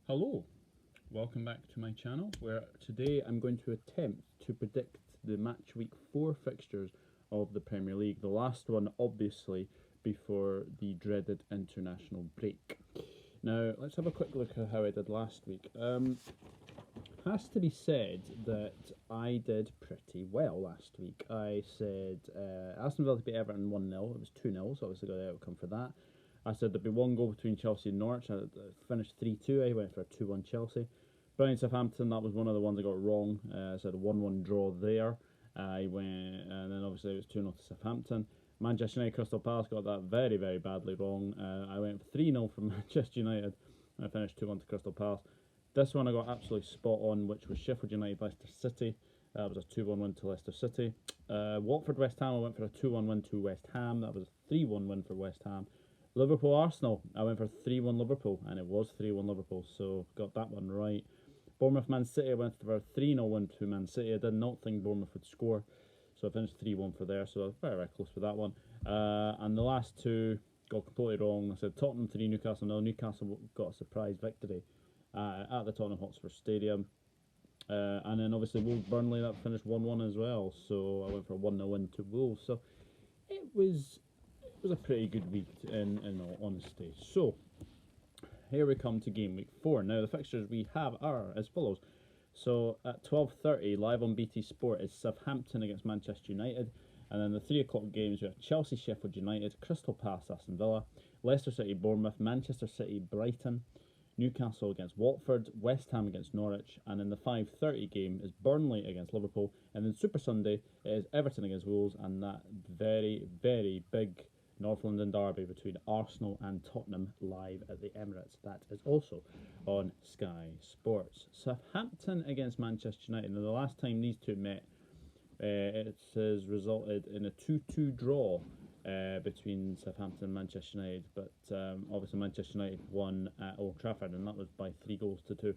Hello, welcome back to my channel where today I'm going to attempt to predict the match week 4 fixtures of the Premier League. The last one obviously before the dreaded international break. Now let's have a quick look at how I did last week. Has to be said that I did pretty well last week. I said Aston Villa to beat Everton 1-0, it was 2-0, so obviously got the outcome for that. I said there'd be one goal between Chelsea and Norwich. I finished 3-2. I went for a 2-1 Chelsea. Brighton Southampton, that was one of the ones I got wrong. I said a 1-1 draw there. I went, and then obviously it was 2-0 to Southampton. Manchester United Crystal Palace, got that very, very badly wrong. I went 3-0 from Manchester United. And I finished 2-1 to Crystal Palace. This one I got absolutely spot on, which was Sheffield United Leicester City. That was a 2-1 win to Leicester City. Watford West Ham, I went for a 2-1 win to West Ham. That was a 3-1 win for West Ham. Liverpool Arsenal, I went for 3-1 Liverpool, and it was 3-1 Liverpool, so got that one right. Bournemouth Man City, I went for a 3-0 win to Man City. I did not think Bournemouth would score, so I finished 3-1 for there, so I was very, very close with that one. And the last two got completely wrong. I said Tottenham 3, Newcastle 0. Newcastle got a surprise victory at the Tottenham Hotspur Stadium. And then obviously Wolves Burnley, that finished 1-1 as well, so I went for a 1-0 win to Wolves. So it was a pretty good week in all honesty. So here we come to game week 4. Now the fixtures we have are as follows. So at 12:30 live on BT Sport is Southampton against Manchester United, and then the 3 o'clock games we have Chelsea Sheffield United, Crystal Palace Aston Villa, Leicester City Bournemouth, Manchester City Brighton, Newcastle against Watford, West Ham against Norwich, and in the 5:30 game is Burnley against Liverpool, and then Super Sunday it is Everton against Wolves, and that very, very big North London derby between Arsenal and Tottenham live at the Emirates. That is also on Sky Sports. Southampton against Manchester United. Now the last time these two met, it has resulted in a 2-2 draw between Southampton and Manchester United, but obviously Manchester United won at Old Trafford, and that was by 3-2.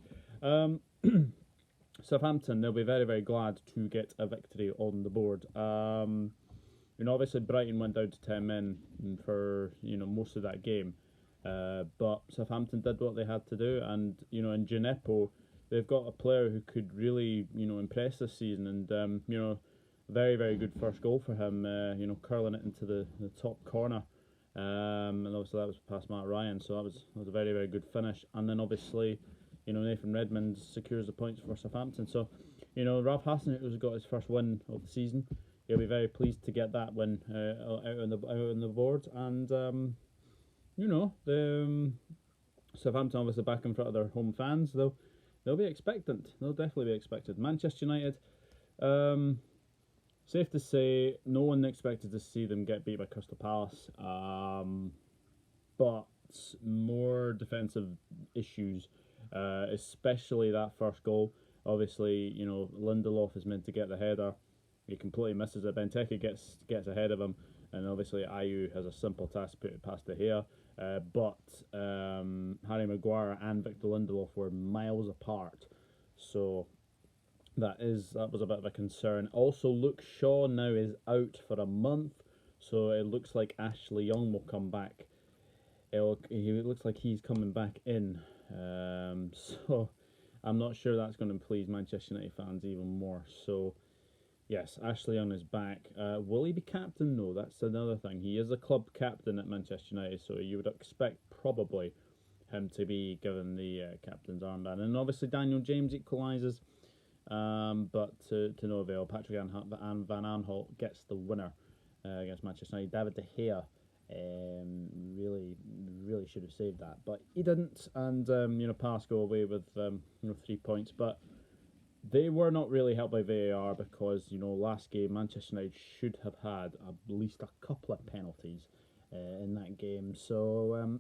Southampton, they'll be very, very glad to get a victory on the board. Obviously Brighton went down to 10 men for most of that game, but Southampton did what they had to do, and in Gineppo they've got a player who could really impress this season, and very, very good first goal for him, curling it into the top corner, and obviously that was past Matt Ryan, so that was a very, very good finish. And then obviously Nathan Redmond secures the points for Southampton, so Ralph Hasenhüttl's got his first win of the season. He'll be very pleased to get that win out on the board, and Southampton obviously back in front of their home fans. They'll be expectant. They'll definitely be expected. Manchester United, safe to say, no one expected to see them get beat by Crystal Palace, but more defensive issues, especially that first goal. Obviously, Lindelof is meant to get the header. He completely misses it. Benteke gets ahead of him, and obviously Ayew has a simple task to put it past De Gea. But Harry Maguire and Victor Lindelof were miles apart, so that was a bit of a concern. Also, Luke Shaw now is out for a month, so it looks like Ashley Young will come back. It looks like he's coming back in, so I'm not sure that's going to please Manchester United fans even more. So yes, Ashley Young is back. Will he be captain? No, that's another thing. He is a club captain at Manchester United, so you would expect probably him to be given the captain's armband. And obviously Daniel James equalises, but to no avail. Patrick Van Aanholt gets the winner against Manchester United. David De Gea really should have saved that, but he didn't. And Palace go away with 3 points, but they were not really helped by VAR because, last game Manchester United should have had at least a couple of penalties in that game. So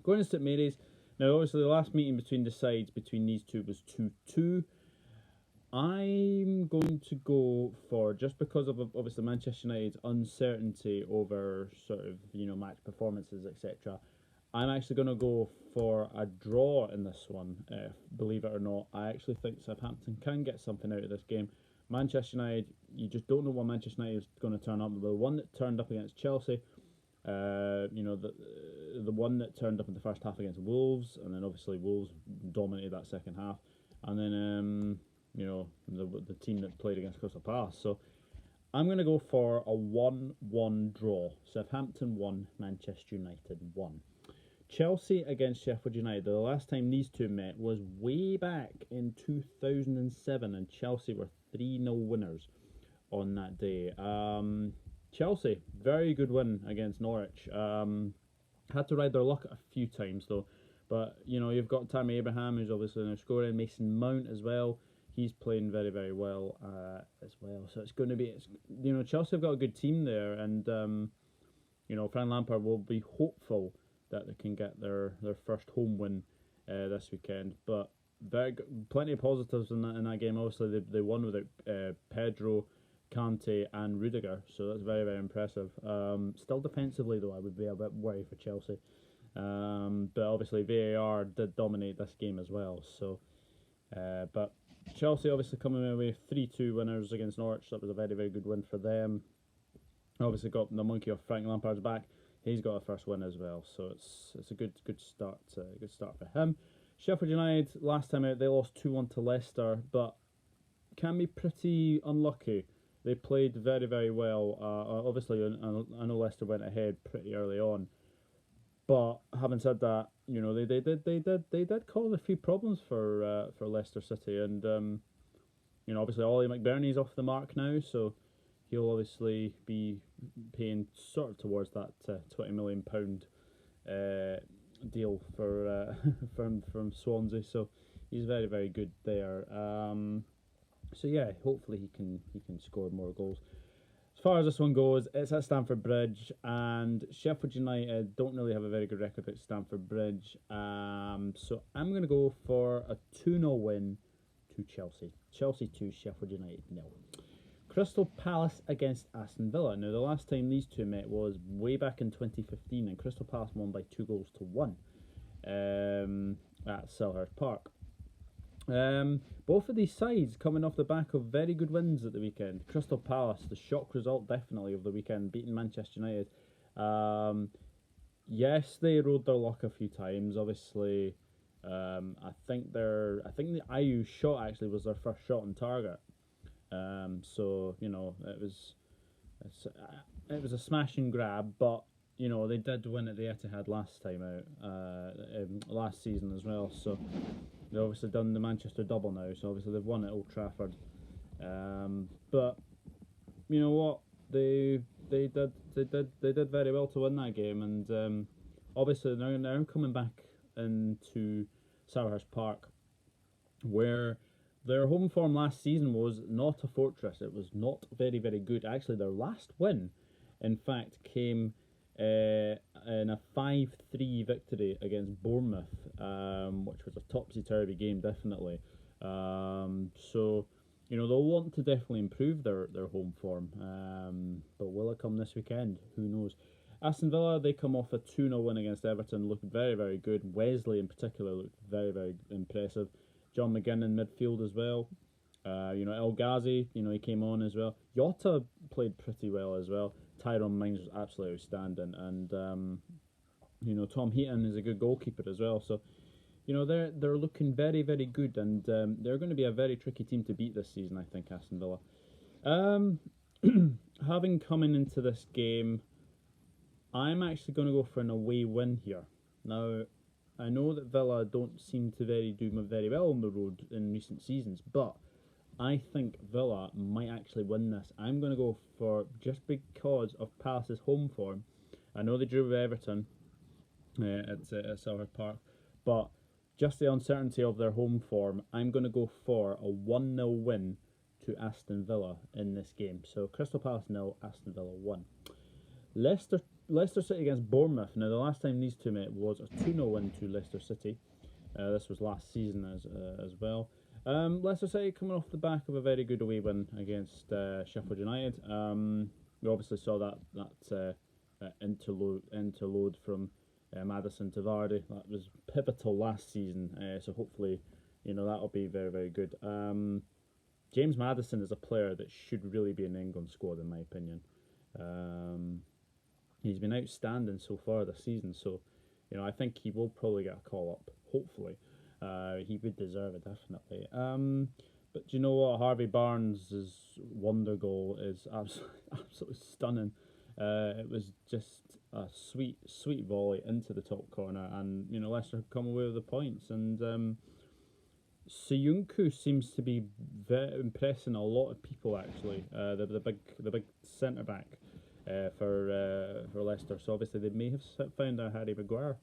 going to St Mary's. Now obviously the last meeting between the sides between these two was 2-2. I'm going to go for, just because of obviously Manchester United's uncertainty over sort of match performances, etc., I'm actually going to go for a draw in this one. Believe it or not, I actually think Southampton can get something out of this game. Manchester United, you just don't know what Manchester United is going to turn up. The one that turned up against Chelsea, The one that turned up in the first half against Wolves, and then obviously Wolves dominated that second half, and then the team that played against Crystal Palace. So I'm going to go for a 1-1 draw. Southampton 1, Manchester United 1. Chelsea against Sheffield United. The last time these two met was way back in 2007, and Chelsea were 3-0 winners on that day. Chelsea, very good win against Norwich. Had to ride their luck a few times though, but you've got Tammy Abraham, who's obviously now scoring. Mason Mount as well. He's playing very, very well as well. So it's going to be, Chelsea have got a good team there, and Frank Lampard will be hopeful that they can get their first home win this weekend. But plenty of positives in that game. Obviously, they won without Pedro, Kante, and Rudiger, so that's very, very impressive. Still defensively, though, I would be a bit worried for Chelsea. But obviously, VAR did dominate this game as well. So, but Chelsea obviously coming away 3-2 winners against Norwich. That was a very, very good win for them. Obviously, got the monkey off Frank Lampard's back. He's got a first win as well, so it's a good start. Good start for him. Sheffield United last time out they lost 2-1 to Leicester, but can be pretty unlucky. They played very, very well. Obviously, I know Leicester went ahead pretty early on, but having said that, they did cause a few problems for Leicester City, and obviously Ollie McBurney's off the mark now, so he'll obviously be paying sort of towards that £20 million deal for from Swansea. So he's very, very good there. So yeah, hopefully he can score more goals. As far as this one goes, it's at Stamford Bridge, and Sheffield United don't really have a very good record at Stamford Bridge. So I'm going to go for a 2-0 win to Chelsea. Chelsea 2, Sheffield United 0. Crystal Palace against Aston Villa. Now, the last time these two met was way back in 2015, and Crystal Palace won by 2-1 at Selhurst Park. Both of these sides coming off the back of very good wins at the weekend. Crystal Palace, the shock result definitely of the weekend, beating Manchester United. Yes, they rode their luck a few times. Obviously, I think the Ayew shot actually was their first shot on target. So it was a smash and grab, but they did win at the Etihad last time out, last season as well. So they've obviously done the Manchester double now. So obviously they've won at Old Trafford. But you know what, they did very well to win that game, and obviously now coming back into Selhurst Park, where their home form last season was not a fortress. It was not very, very good. Actually, their last win, in fact, came in a 5-3 victory against Bournemouth, which was a topsy-turvy game, definitely. So, they'll want to definitely improve their home form. But will it come this weekend? Who knows? Aston Villa, they come off a 2-0 win against Everton, looked very, very good. Wesley, in particular, looked very, very impressive. John McGinn in midfield as well. El Ghazi, he came on as well. Jota played pretty well as well. Tyrone Mings was absolutely outstanding. And, Tom Heaton is a good goalkeeper as well. So, they're looking very, very good. And they're going to be a very tricky team to beat this season, I think, Aston Villa. Having coming into this game, I'm actually going to go for an away win here. Now, I know that Villa don't seem to do very well on the road in recent seasons, but I think Villa might actually win this. I'm going to go for, just because of Palace's home form, I know they drew with Everton at Selhurst Park, but just the uncertainty of their home form, I'm going to go for a 1-0 win to Aston Villa in this game. So Crystal Palace 0, Aston Villa 1. Leicester City against Bournemouth. Now, the last time these two met was a 2-0 win to Leicester City. This was last season as well. Leicester City coming off the back of a very good away win against Sheffield United. We obviously saw that interlude from Maddison to Vardy. That was pivotal last season. So hopefully, that'll be very, very good. James Maddison is a player that should really be in the England squad, in my opinion. He's been outstanding so far this season, so I think he will probably get a call up. Hopefully, he would deserve it definitely. But do you know what? Harvey Barnes' wonder goal is absolutely stunning. It was just a sweet volley into the top corner, and Leicester come away with the points. And Soyuncu seems to be very impressing a lot of people actually. The big centre back for Leicester. So obviously they may have found a Harry Maguire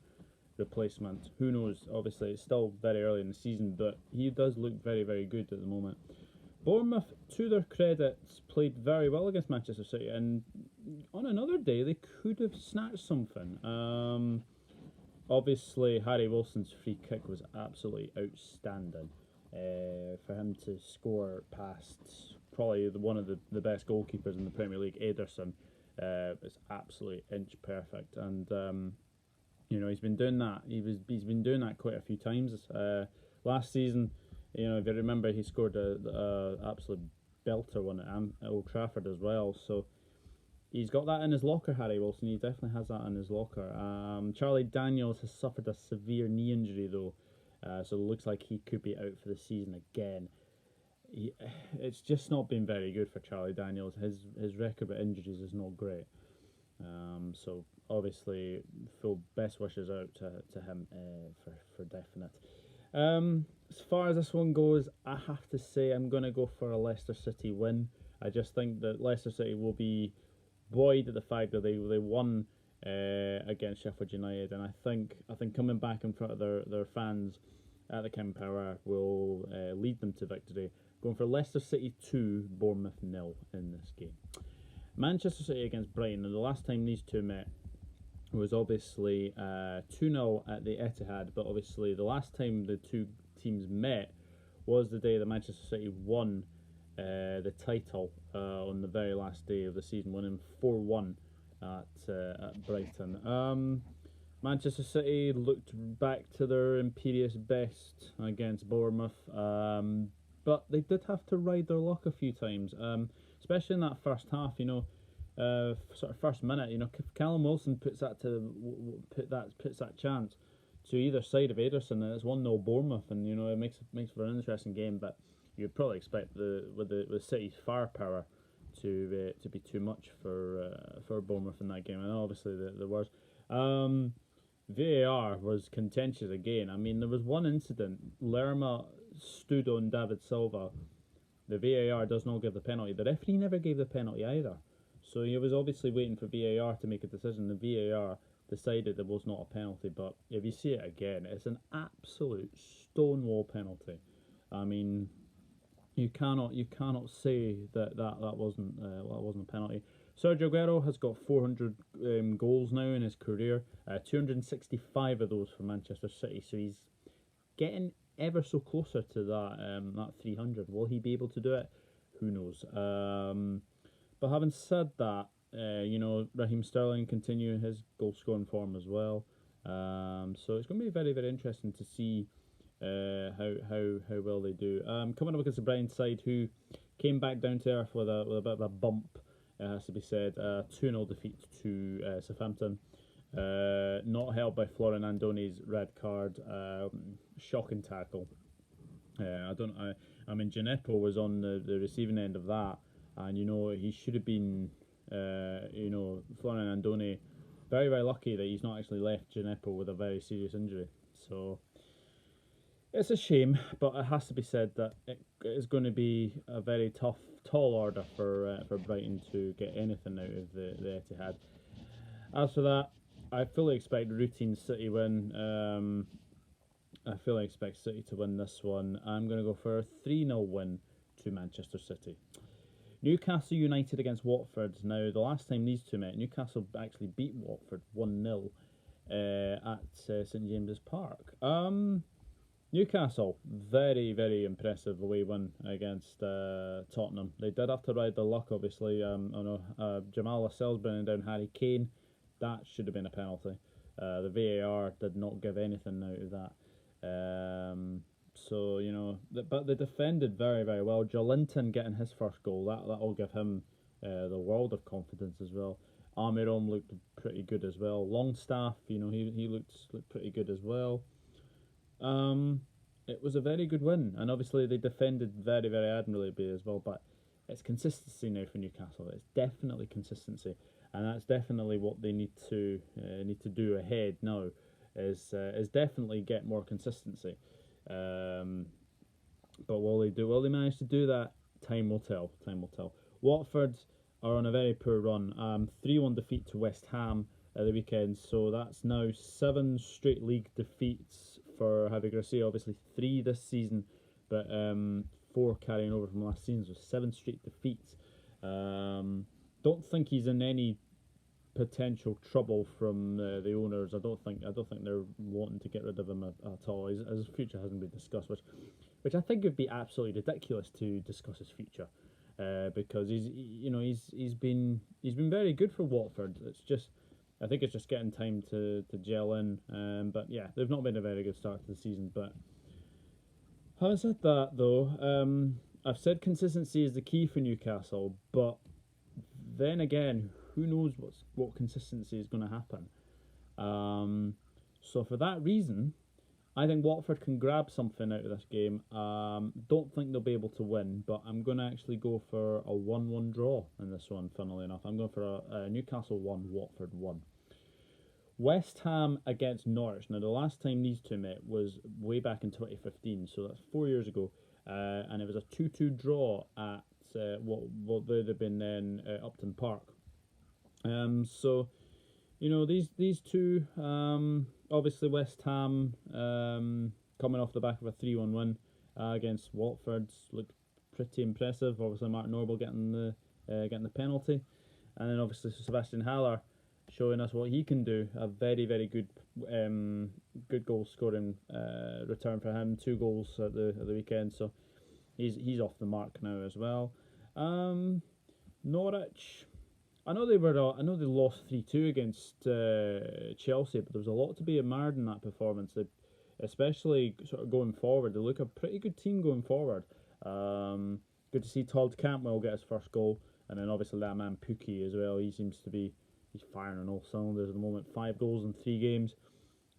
replacement. Who knows? Obviously it's still very early in the season, but he does look very, very good at the moment. Bournemouth, to their credits, played very well against Manchester City, and on another day they could have snatched something. Obviously Harry Wilson's free kick was absolutely outstanding. For him to score past probably one of the best goalkeepers in the Premier League, Ederson, is absolutely inch perfect, and he's been doing that. He's been doing that quite a few times. Last season, if you remember, he scored a absolute belter one at Old Trafford as well. So he's got that in his locker, Harry Wilson. He definitely has that in his locker. Charlie Daniels has suffered a severe knee injury though, so it looks like he could be out for the season again. It's just not been very good for Charlie Daniels. His record with injuries is not great. So obviously, full best wishes out to him for definite. As far as this one goes, I have to say I'm going to go for a Leicester City win. I just think that Leicester City will be buoyed at the fact that they won against Sheffield United, and I think coming back in front of their fans at the King Power will lead them to victory. Going for Leicester City 2, Bournemouth 0 in this game. Manchester City against Brighton, and the last time these two met was obviously 2-0 at the Etihad, but obviously the last time the two teams met was the day that Manchester City won the title on the very last day of the season, winning 4-1 at Brighton. Manchester City looked back to their imperious best against Bournemouth, but they did have to ride their luck a few times, especially in that first half. Sort of first minute, Callum Wilson puts that chance to either side of Ederson, and it's 1-0 Bournemouth, and it makes for an interesting game. But you'd probably expect with City's firepower to be too much for Bournemouth in that game, and obviously there was. VAR was contentious again. I mean, there was one incident. Lerma stood on David Silva. The VAR does not give the penalty. The referee never gave the penalty either. So he was obviously waiting for VAR to make a decision. The VAR decided it was not a penalty. But if you see it again, it's an absolute stonewall penalty. I mean, you cannot say that wasn't a penalty. Sergio Aguero has got 400 goals now in his career, 265 of those for Manchester City. So he's getting ever so closer to that 300. Will he be able to do it? Who knows? But having said that, Raheem Sterling continuing his goal scoring form as well. So it's going to be very, very interesting to see how well they do. Coming up against the Brighton side, who came back down to earth with a bit of a bump. It has to be said, 2-0 defeat to Southampton. Not helped by Florian Andoni's red card. Shocking tackle. I mean, Gineppo was on the receiving end of that, and he should have been. Florian Andoni, very, very lucky that he's not actually left Gineppo with a very serious injury. So it's a shame, but it has to be said that it is going to be a very tall order for Brighton to get anything out of the Etihad. As for that, I fully expect routine City win. I fully expect City to win this one. I'm going to go for a 3-0 win to Manchester City. Newcastle United against Watford. Now, the last time these two met, Newcastle actually beat Watford 1-0 at St James's Park. Newcastle, very, very impressive away win against Tottenham. They did have to ride the luck, obviously. Jamal Lascelles bringing down Harry Kane. That should have been a penalty. The VAR did not give anything out of that. But they defended very, very well. Joelinton getting his first goal, that'll give him the world of confidence as well. Amirom looked pretty good as well. Longstaff, he looked pretty good as well. Um, it was a very good win, and obviously they defended very, very admirably as well. But it's consistency now for Newcastle. It's definitely consistency, and that's definitely what they need to do ahead now. Is definitely get more consistency. Um, but will they do? Will they manage to do that? Time will tell. Time will tell. Watford are on a very poor run. 3-1 defeat to West Ham at the weekend, so that's now 7 straight league defeats for Javi Gracia. Obviously 3 this season, but 4 carrying over from last season, so 7 straight defeats. Don't think he's in any potential trouble from the owners. I don't think they're wanting to get rid of him at all. His future hasn't been discussed, which I think would be absolutely ridiculous to discuss his future, because he's been very good for Watford. I think it's just getting time to gel in. But yeah, they've not been a very good start to the season. But having said that, though, I've said consistency is the key for Newcastle. But then again, who knows what consistency is going to happen? So for that reason, I think Watford can grab something out of this game. Don't think they'll be able to win, but I'm going to actually go for a 1-1 draw in this one, funnily enough. I'm going for a Newcastle 1, Watford 1. West Ham against Norwich. Now, the last time these two met was way back in 2015, so that's 4 years ago. And it was a 2-2 draw at what would have been then Upton Park. So, these two, obviously West Ham coming off the back of a 3-1 win against Watford looked pretty impressive. Obviously Mark Noble getting the penalty, and then obviously Sebastian Haller showing us what he can do. A very, very good goal scoring return for him. 2 goals at the weekend, so he's off the mark now as well. Norwich, I know they lost 3-2 against Chelsea, but there was a lot to be admired in that performance. Especially sort of going forward, they look a pretty good team going forward. Good to see Todd Cantwell get his first goal, and then obviously that man Pukki as well. He's firing on all cylinders at the moment. 5 goals in 3 games.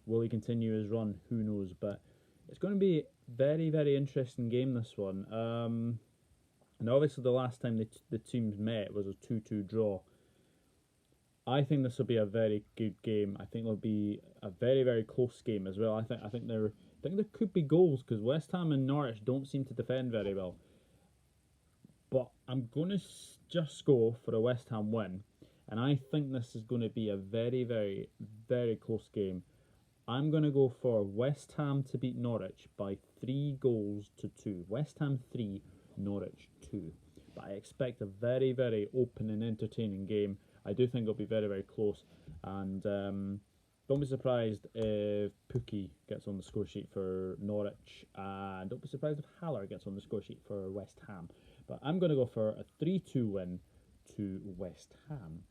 Will he continue his run? Who knows? But it's going to be a very, very interesting game, this one. And obviously the last time the teams met was a 2-2 draw. I think this will be a very good game. I think it'll be a very, very close game as well. I think there could be goals, because West Ham and Norwich don't seem to defend very well. But I'm going to just go for a West Ham win, and I think this is going to be a very, very, very close game. I'm going to go for West Ham to beat Norwich by 3-2. West Ham 3, Norwich 2. But I expect a very, very open and entertaining game. I do think it'll be very, very close, and don't be surprised if Pukki gets on the score sheet for Norwich, and don't be surprised if Haller gets on the score sheet for West Ham. But I'm going to go for a 3-2 win to West Ham.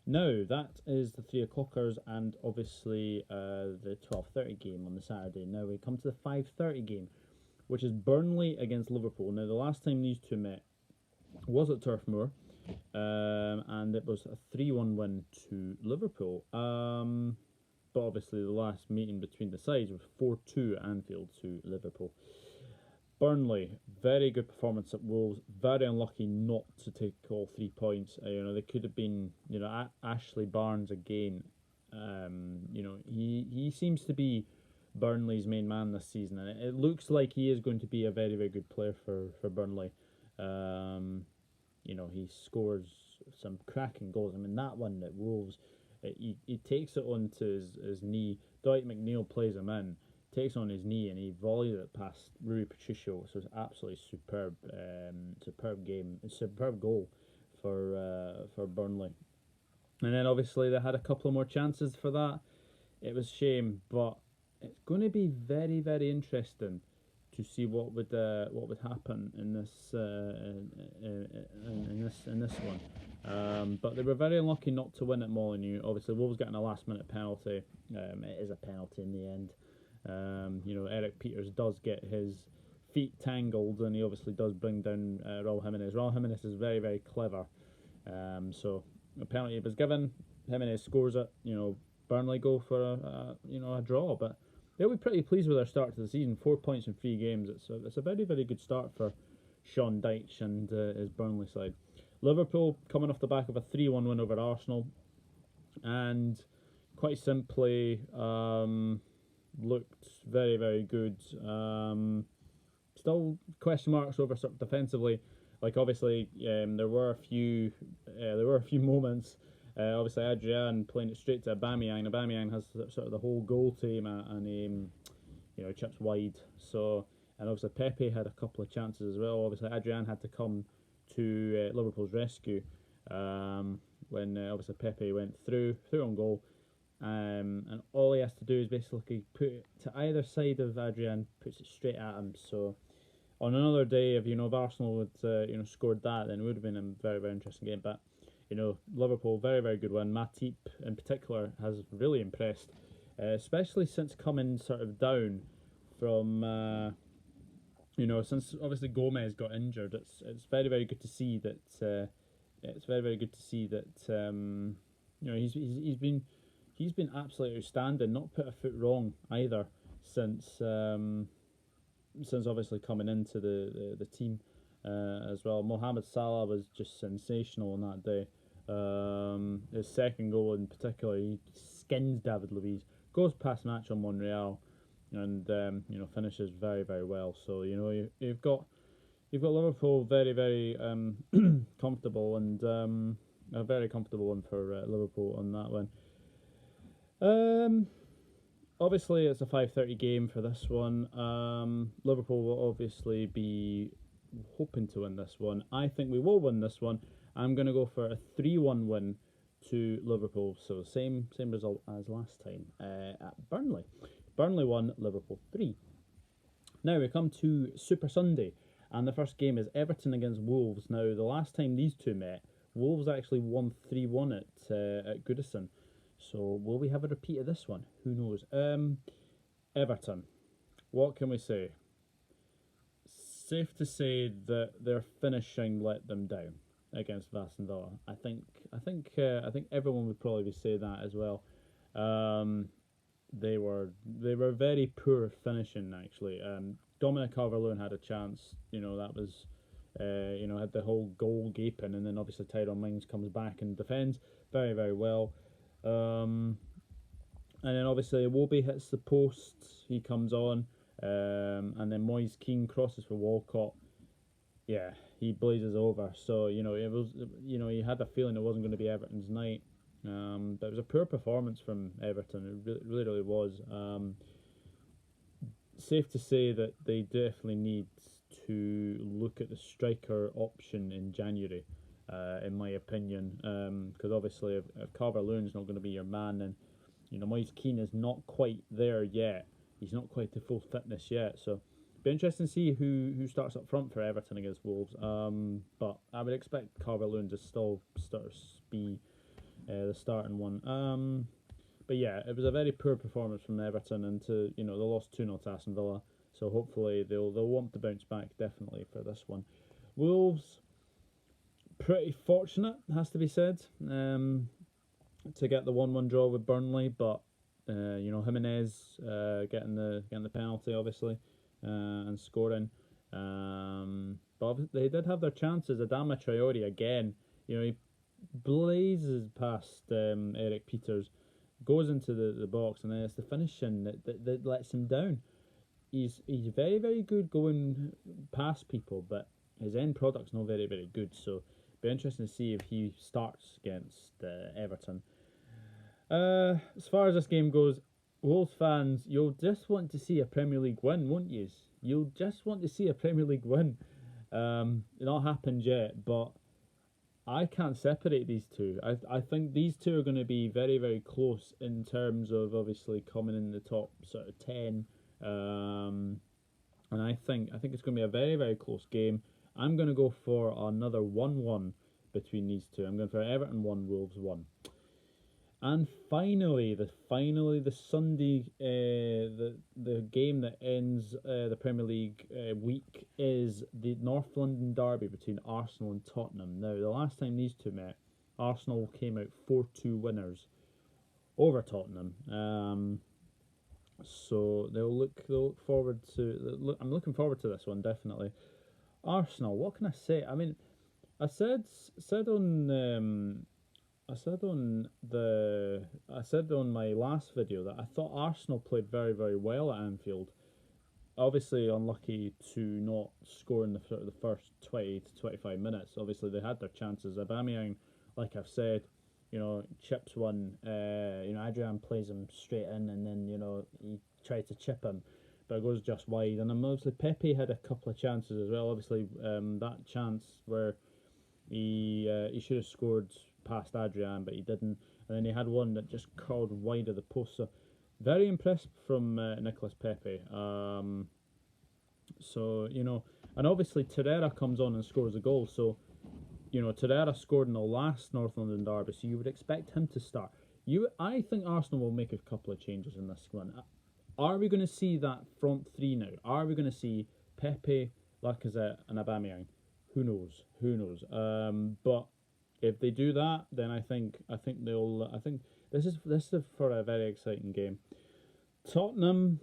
Now, that is the 3 o'clockers, and obviously the 12:30 game on the Saturday. Now we come to the 5:30 game, which is Burnley against Liverpool. Now, the last time these two met was at Turf Moor, and it was a 3-1 win to Liverpool. But obviously the last meeting between the sides was 4-2 at Anfield to Liverpool. Burnley, very good performance at Wolves. Very unlucky not to take all 3 points. They could have been, Ashley Barnes again. He seems to be Burnley's main man this season, and it looks like he is going to be a very, very good player for Burnley. He scores some cracking goals. I mean, that one at Wolves, he takes it onto his knee. Dwight McNeil plays him in, takes on his knee, and he volleys it past Rui Patricio. So it's absolutely superb game, a superb goal for Burnley. And then obviously they had a couple of more chances for that. It was a shame, but it's going to be very, very interesting to see what would happen in this one. But they were very unlucky not to win at Molineux. Obviously, Wolves getting a last-minute penalty. It is a penalty in the end. Eric Peters does get his feet tangled, and he obviously does bring down Raul Jimenez. Raul Jimenez is very, very clever. So A penalty was given. Jimenez scores it. Burnley go for a draw, but they'll be pretty pleased with their start to the season. 4 points in 3 games. It's a very, very good start for Sean Dyche and his Burnley side. Liverpool coming off the back of a 3-1 win over Arsenal, and quite simply looked very, very good. Still question marks over sort of defensively. Like obviously, there were a few moments. Obviously, Adrian playing it straight to Aubameyang. Aubameyang has sort of the whole goal team, and chips wide. So, and obviously Pepe had a couple of chances as well. Obviously, Adrian had to come to Liverpool's rescue when obviously Pepe went through on goal. And all he has to do is basically put it to either side of Adrian, puts it straight at him. So on another day, if Arsenal would scored that, then it would have been a very, very interesting game. But Liverpool, very, very good win. Matip in particular has really impressed, especially since coming sort of down from since obviously Gomez got injured. It's very, very good to see that. He's been absolutely outstanding. Not put a foot wrong either since obviously coming into the team as well. Mohamed Salah was just sensational on that day. His second goal in particular, he skins David Luiz, goes past match on Monreal, and finishes very, very well. So you've got Liverpool very, very comfortable, and a very comfortable one for Liverpool on that one. Obviously it's a 5:30 game for this one. Liverpool will obviously be hoping to win this one. I think we will win this one. I'm going to go for a 3-1 win to Liverpool. So same result as last time at Burnley. Burnley 1, Liverpool 3. Now we come to Super Sunday, and the first game is Everton against Wolves. Now the last time these two met, Wolves actually won 3-1 at Goodison. So will we have a repeat of this one? Who knows? Everton. What can we say? Safe to say that their finishing let them down against Aston Villa. I think everyone would probably say that as well. They were very poor finishing actually. Dominic Calvert-Lewin had a chance. That was had the whole goal gaping, and then obviously Tyrone Mings comes back and defends very, very well. And then obviously Iwobi hits the post. He comes on, and then Moise Keane crosses for Walcott. Yeah, he blazes over. So it was you had a feeling it wasn't going to be Everton's night. But it was a poor performance from Everton. It really, really was. Safe to say that they definitely need to look at the striker option in January, in my opinion. Because obviously, if Calvert-Lewin's not going to be your man, then Moise Keane is not quite there yet. He's not quite to full fitness yet. So, be interesting to see who starts up front for Everton against Wolves. But I would expect Calvert-Lewin to still be the starting one. But yeah, it was a very poor performance from Everton, and they lost 2-0 to Aston Villa. So hopefully they'll want to bounce back definitely for this one. Wolves, pretty fortunate, has to be said, to get the 1-1 draw with Burnley, but Jimenez getting the penalty obviously and scoring. But they did have their chances. Adama Traore again, he blazes past Eric Peters, goes into the box, and then it's the finishing that lets him down. He's very, very good going past people, but his end product's not very, very good. So it'll be interesting to see if he starts against Everton. As far as this game goes, Wolves fans, you'll just want to see a Premier League win, won't you? You'll just want to see a Premier League win. It not happened yet, but I can't separate these two. I think these two are going to be very, very close in terms of obviously coming in the top sort of 10. And I think it's going to be a very, very close game. I'm going to go for another 1-1 between these two. I'm going for Everton 1, Wolves 1. And finally the Sunday, the game that ends the Premier League week is the North London derby between Arsenal and Tottenham. Now, the last time these two met, Arsenal came out 4-2 winners over Tottenham. So they'll look forward to. I'm looking forward to this one, definitely. Arsenal. What can I say? I mean, I said on my last video that I thought Arsenal played very, very well at Anfield. Obviously unlucky to not score in the sort of the first 20 to 25 minutes. Obviously they had their chances. Aubameyang, like I've said, chips one. Adrian plays him straight in, and then he tried to chip him, but it goes just wide. And then obviously Pepe had a couple of chances as well. Obviously that chance where he should have scored past Adrian, but he didn't. And then he had one that just curled wide of the post. So very impressed from Nicolas Pepe. And obviously Torreira comes on and scores a goal. So, Torreira scored in the last North London derby, so you would expect him to start. I think Arsenal will make a couple of changes in this one. Are we going to see that front three now? Are we going to see Pepe, Lacazette, and Aubameyang? Who knows? But if they do that, then I think this is for a very exciting game. Tottenham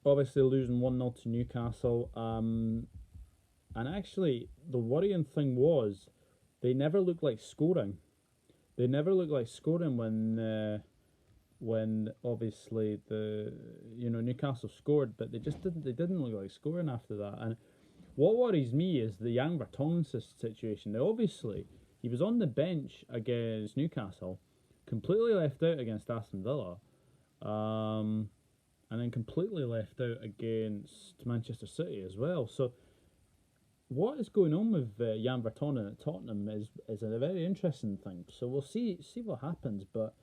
obviously losing 1-0 to Newcastle. And actually, the worrying thing was they never looked like scoring. They never looked like scoring when obviously Newcastle scored, but they didn't look like scoring after that. And what worries me is the Jan Vertonghen situation. Now, obviously, he was on the bench against Newcastle, completely left out against Aston Villa, and then completely left out against Manchester City as well. So what is going on with Jan Vertonghen at Tottenham is a very interesting thing. So we'll see what happens. But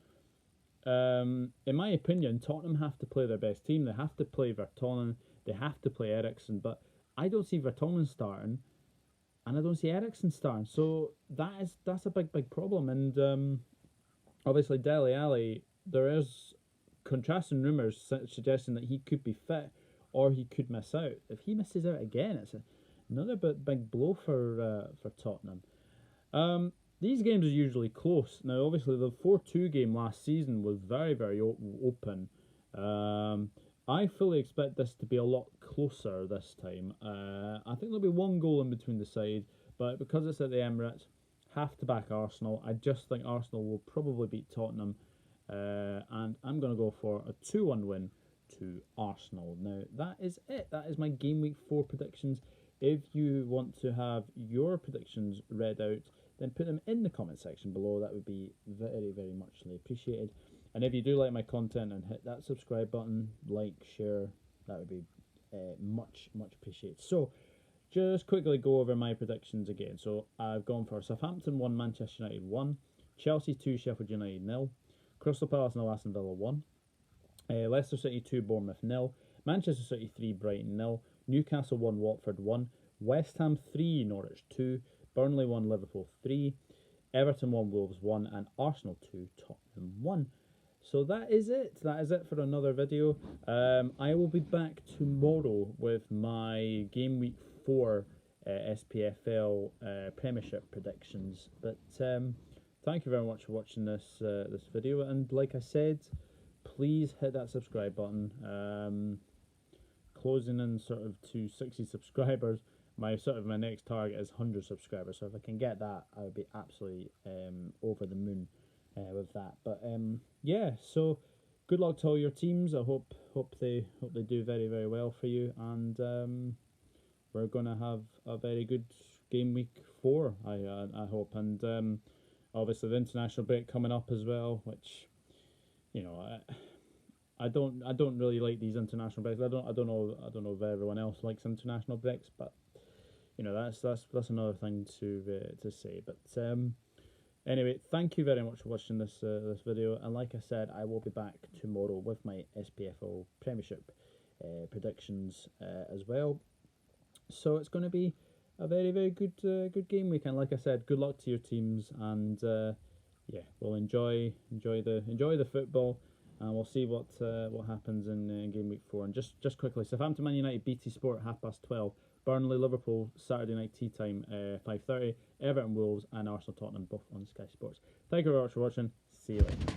in my opinion, Tottenham have to play their best team. They have to play Vertonghen. They have to play Eriksen. But I don't see Vertonghen starting, and I don't see Eriksen starting. So that's a big problem. And obviously Dele Alli, there is contrasting rumours suggesting that he could be fit or he could miss out. If he misses out again, it's another big blow for Tottenham. These games are usually close. Now, obviously, the 4-2 game last season was very, very open. I fully expect this to be a lot closer this time. I think there'll be one goal in between the sides, but because it's at the Emirates, have to back Arsenal. I just think Arsenal will probably beat Tottenham, and I'm going to go for a 2-1 win to Arsenal. Now, that is it. That is my Game Week 4 predictions. If you want to have your predictions read out, then put them in the comment section below. That would be very, very muchly appreciated. And if you do like my content and hit that subscribe button, like, share, that would be much, much appreciated. So, just quickly go over my predictions again. So, I've gone for Southampton 1, Manchester United 1, Chelsea 2, Sheffield United 0, Crystal Palace 0, Aston Villa 1, Leicester City 2, Bournemouth 0, Manchester City 3, Brighton 0, Newcastle 1, Watford 1, West Ham 3, Norwich 2, Burnley 1, Liverpool 3, Everton 1, Wolves 1, and Arsenal 2, Tottenham 1. So that is it. That is it for another video. I will be back tomorrow with my Game Week 4 SPFL Premiership predictions. But thank you very much for watching this video. And like I said, please hit that subscribe button. Closing in sort of to 60 subscribers. My next target is 100 subscribers. So if I can get that, I would be absolutely over the moon with that. But yeah, so good luck to all your teams. I hope they do very, very well for you, and we're gonna have a very good Game Week 4. I hope, and obviously the international break coming up as well, which I don't really like these international breaks. I don't know if everyone else likes international breaks, but that's another thing to say. But anyway, thank you very much for watching this video, and like I said, I will be back tomorrow with my SPFL Premiership predictions as well. So it's going to be a very, very good game week, and like I said, good luck to your teams, and yeah, we'll enjoy the football. And we'll see what happens in Game Week 4. And just quickly, Southampton Man United, BT Sport, 12:30. Burnley, Liverpool, Saturday night tea time, 5:30. Everton, Wolves, and Arsenal, Tottenham, both on Sky Sports. Thank you very much for watching. See you later.